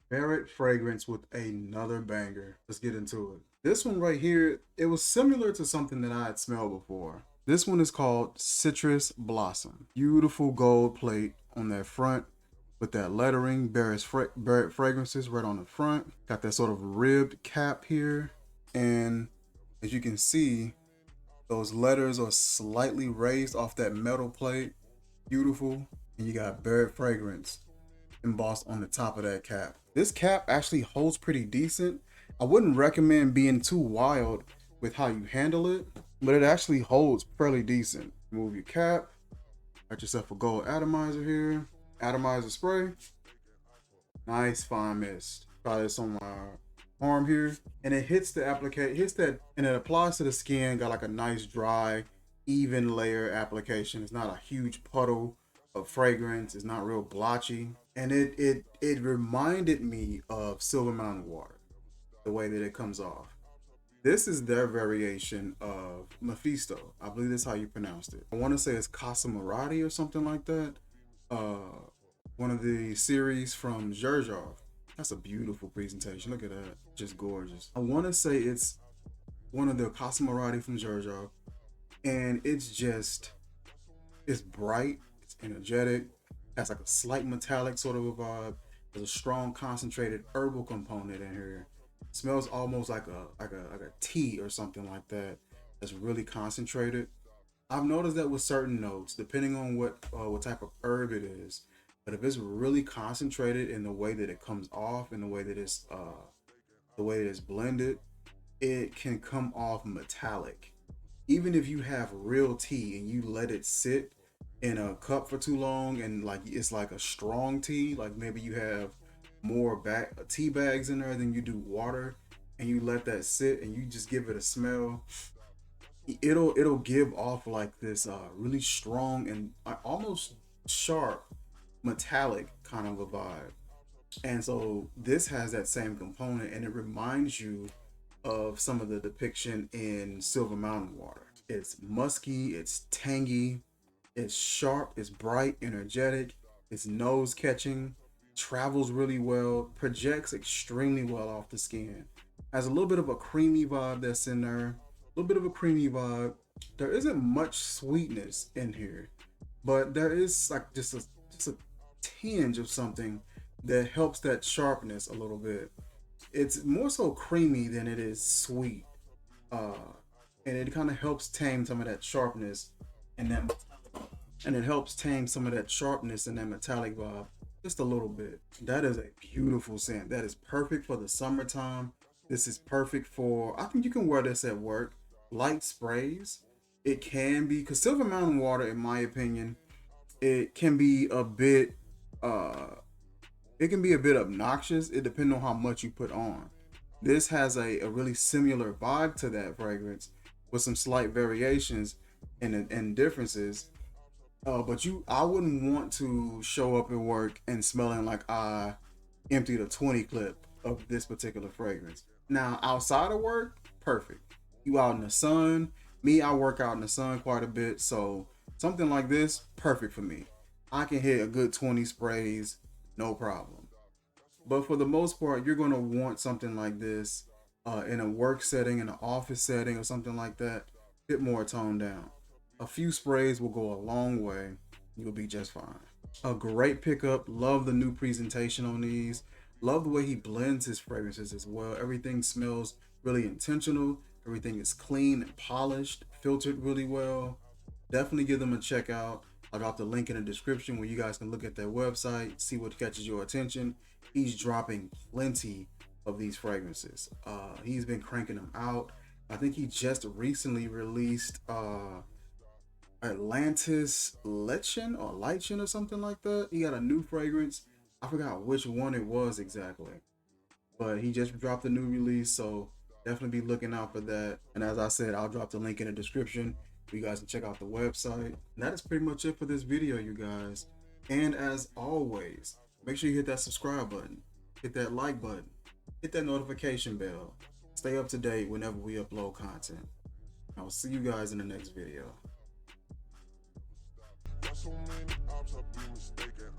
Barrett Fragrance with another banger. Let's get into it. This one right here, it was similar to something that I had smelled before. This one is called Citrus Blossom. Beautiful gold plate on that front with that lettering, Barrett Fragrances right on the front. Got that sort of ribbed cap here. And as you can see, those letters are slightly raised off that metal plate. Beautiful. And you got Barrett Fragrance embossed on the top of that cap. This cap actually holds pretty decent. I wouldn't recommend being too wild with how you handle it, but it actually holds fairly decent. Remove your cap. Got yourself a gold atomizer here. Atomizer spray. Nice fine mist. Try this on my arm here, and it hits the and it applies to the skin. Got like a nice dry, even layer application. It's not a huge puddle of fragrance. It's not real blotchy, and it reminded me of Silver Mountain Water, the way that it comes off. This is their variation of Mefisto. I believe that's how you pronounced it. I want to say it's Casamarati or something like that. One of the series from Zerjov. That's a beautiful presentation. Look at that. Just gorgeous. I want to say it's one of the Casamarati from Zerjov. And it's bright. It's energetic. Has like a slight metallic sort of a vibe. There's a strong concentrated herbal component in here. It smells almost like a tea or something like that. That's really concentrated. I've noticed that with certain notes, depending on what type of herb it is. But if it's really concentrated in the way that it comes off, in the way that it's blended, it can come off metallic. Even if you have real tea and you let it sit in a cup for too long, and like it's like a strong tea, like maybe you have more tea bags in there than you do water, and you let that sit and you just give it a smell, it'll give off like this really strong and almost sharp metallic kind of a vibe. And so this has that same component, and it reminds you of some of the depiction in Silver Mountain Water. It's musky, it's tangy, it's sharp, it's bright, energetic, it's nose catching, travels really well, projects extremely well off the skin. Has a little bit of a creamy vibe that's in there, a little bit of a creamy vibe. There isn't much sweetness in here, but there is like just a tinge of something that helps that sharpness a little bit. It's more so creamy than it is sweet, and it kind of helps tame some of that sharpness and it helps tame some of that sharpness and that metallic vibe just a little bit. That is a beautiful scent. That is perfect for the summertime. This is perfect for, I think you can wear this at work. Light sprays. It can be, because Silver Mountain Water, in my opinion, it can be a bit obnoxious. It depends on how much you put on. This has a really similar vibe to that fragrance with some slight variations and differences. But I wouldn't want to show up at work and smelling like I emptied a 20 clip of this particular fragrance. Now, outside of work, perfect. You out in the sun. Me, I work out in the sun quite a bit, so something like this, perfect for me. I can hit a good 20 sprays, no problem. But for the most part, you're gonna want something like this in a work setting, in an office setting, or something like that. A bit more toned down. A few sprays will go a long way. You'll be just fine. A great pickup. Love the new presentation on these. Love the way he blends his fragrances as well. Everything smells really intentional. Everything is clean and polished, filtered really well. Definitely give them a check out. I'll drop the link in the description where you guys can look at their website, see what catches your attention. He's dropping plenty of these fragrances. He's been cranking them out. I think he just recently released Atlantis Lichen or something like that. He got a new fragrance. I forgot which one it was exactly, but he just dropped a new release, so definitely be looking out for that. And as I said, I'll drop the link in the description so you guys can check out the website. And that is pretty much it for this video, you guys. And as always, make sure you hit that subscribe button, hit that like button, hit that notification bell. Stay up to date whenever we upload content. I will see you guys in the next video. So many ops, I be mistaken.